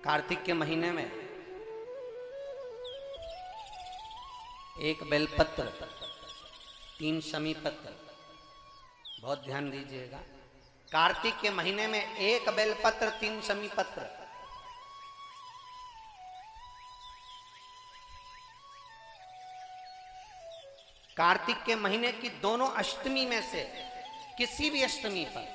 कार्तिक के महीने में एक बेलपत्र, 3 शमी पत्र, बहुत ध्यान दीजिएगा। कार्तिक के महीने में एक बेलपत्र, 3 शमी पत्र। कार्तिक के महीने की दोनों अष्टमी में से किसी भी अष्टमी पर,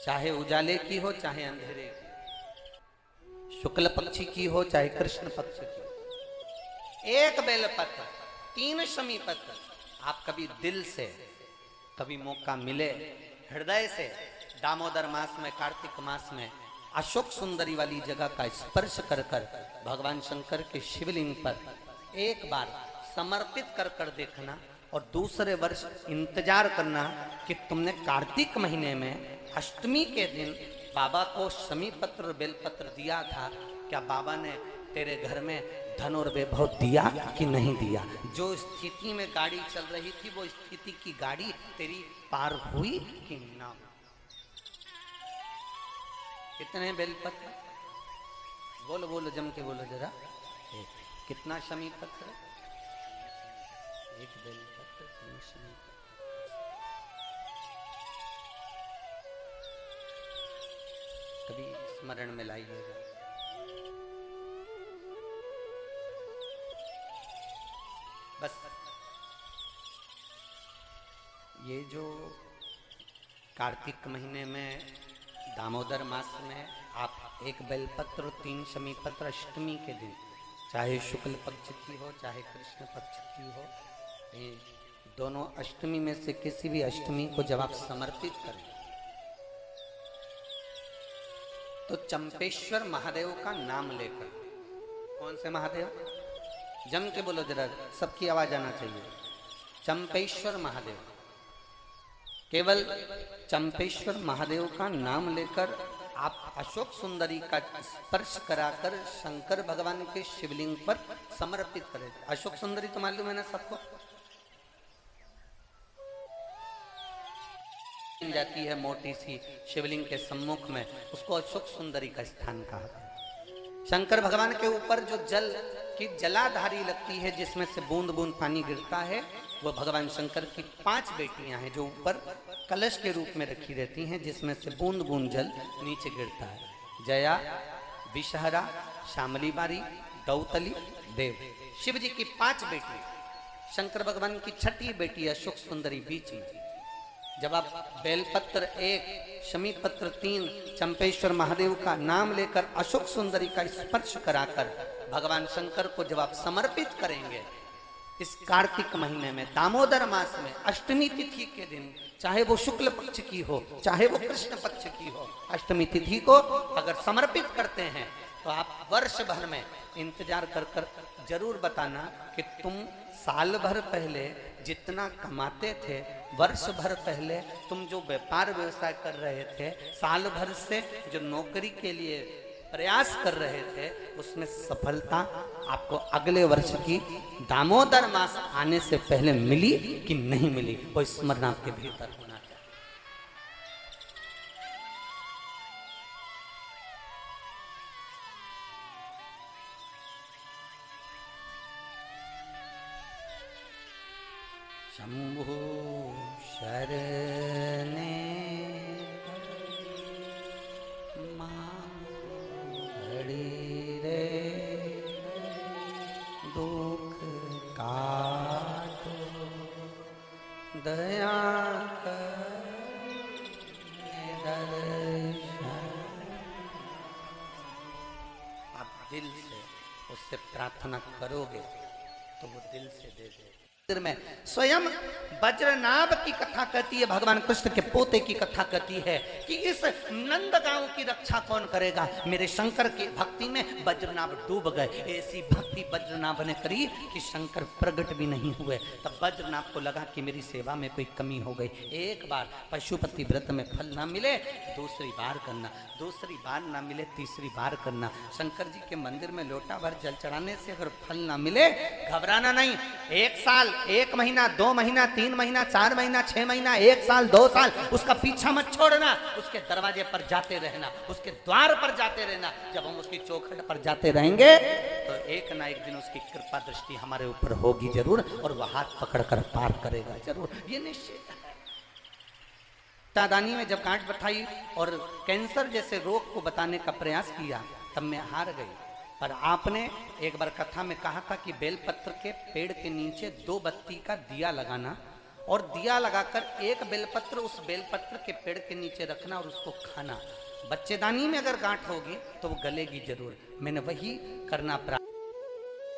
चाहे उजाले की हो चाहे अंधेरे की, शुक्ल पक्षी की हो चाहे कृष्ण पक्ष की, एक बेलपत्र, 3 शमी पत्र। आप कभी दिल से, कभी मौका मिले हृदय से, दामोदर मास में, कार्तिक मास में अशोक सुंदरी वाली जगह का स्पर्श कर कर भगवान शंकर के शिवलिंग पर एक बार समर्पित कर कर देखना, और दूसरे वर्ष इंतजार करना कि तुमने कार्तिक महीने में अष्टमी के दिन बाबा को शमी पत्र और बेलपत्र दिया था, क्या बाबा ने तेरे घर में धन और वैभव दिया कि नहीं दिया? जो स्थिति में गाड़ी चल रही थी वो स्थिति की गाड़ी तेरी पार हुई कि ना? कितने बेलपत्र? बोलो बोलो, जम के बोलो जरा। कितना शमी पत्र? एक बेलपत्र, 3 शमी पत्र। कभी स्मरण में लाइएगा। बस ये जो कार्तिक महीने में दामोदर मास में आप एक बेलपत्र और 3 शमी पत्र अष्टमी के दिन, चाहे शुक्ल पक्ष की हो चाहे कृष्ण पक्ष की हो, ये दोनों अष्टमी में से किसी भी अष्टमी को जब आप समर्पित करें तो चंपेश्वर महादेव का नाम लेकर, कौन से महादेव? जम के बोलो जरा, सबकी आवाज आना चाहिए। चंपेश्वर महादेव, केवल चंपेश्वर महादेव का नाम लेकर आप अशोक सुंदरी का स्पर्श कराकर शंकर भगवान के शिवलिंग पर समर्पित करें। अशोक सुंदरी तो मालूम है ना सबको, जाती है मोटी सी शिवलिंग के सम्मुख में, उसको अशोक सुंदरी का स्थान कहा। शंकर भगवान के ऊपर जो जल की जलाधारी लगती है, जिसमें से बूंद बूंद पानी गिरता है, वो भगवान शंकर की 5 बेटियां हैं जो ऊपर कलश के रूप में रखी रहती हैं, जिसमें से बूंद बूंद जल नीचे गिरता है। जया, विषहरा, श्यामली बारी, दौतली, देव, शिव जी की 5 बेटी, शंकर भगवान की 6ठी बेटी अशोक सुंदरी बीच में। जब आप बेलपत्र 1, शमी पत्र 3, चंपेश्वर महादेव का नाम लेकर अशोक सुंदरी का स्पर्श कराकर भगवान शंकर को जब आप समर्पित करेंगे इस कार्तिक महीने में, दामोदर मास में, अष्टमी तिथि के दिन, चाहे वो शुक्ल पक्ष की हो चाहे वो कृष्ण पक्ष की हो, अष्टमी तिथि को अगर समर्पित करते हैं तो आप वर्ष भर में इंतजार कर कर जरूर बताना कि तुम साल भर पहले जितना कमाते थे, वर्ष भर पहले तुम जो व्यापार व्यवसाय कर रहे थे, साल भर से जो नौकरी के लिए प्रयास कर रहे थे, उसमें सफलता आपको अगले वर्ष की दामोदर मास आने से पहले मिली कि नहीं मिली, वो स्मरण आपके भीतर होना चाहिए। शंभु शरणे माड़ी रे दुख काटो दया कर दर्शन। आप दिल से उससे प्रार्थना करोगे तो वो दिल से दे दे। में स्वयं वज्रनाभ की कथा कहती है, भगवान कृष्ण के पोते की कथा कहती है कि इस नंदगांव की रक्षा कौन करेगा? मेरे शंकर की भक्ति में वज्रनाभ डूब गए। ऐसी भक्ति वज्रनाभ ने करी कि शंकर प्रकट भी नहीं हुए। तब वज्रनाभ को लगा कि मेरी सेवा में कोई कमी हो गई। एक बार पशुपति व्रत में फल ना मिले दूसरी बार करना, दूसरी बार ना मिले तीसरी बार करना। शंकर जी के मंदिर में लोटा भर जल चढ़ाने से अगर फल ना मिले घबराना नहीं। 1 साल 1 महीना, 2 महीना, 3 महीना, 4 महीना, 6 महीना, 1 साल, 2 साल, उसका पीछा मत छोड़ना। उसके दरवाजे पर जाते रहना, उसके द्वार पर जाते रहना। जब हम उसकी चौखट पर जाते रहेंगे तो एक ना एक दिन उसकी कृपा दृष्टि हमारे ऊपर होगी जरूर, और वह हाथ पकड़कर पार करेगा जरूर, ये निश्चित है। तादानी में जब गांठ बैठाई और कैंसर जैसे रोग को बताने का प्रयास किया, तब मैं हार गई। पर आपने एक बार कथा में कहा था कि बेलपत्र के पेड़ के नीचे 2 बत्ती का दिया लगाना, और दिया लगाकर एक बेलपत्र उस बेलपत्र के पेड़ के नीचे रखना और उसको खाना। बच्चेदानी में अगर गांठ होगी तो वो गलेगी जरूर। मैंने वही करना प्रारंभ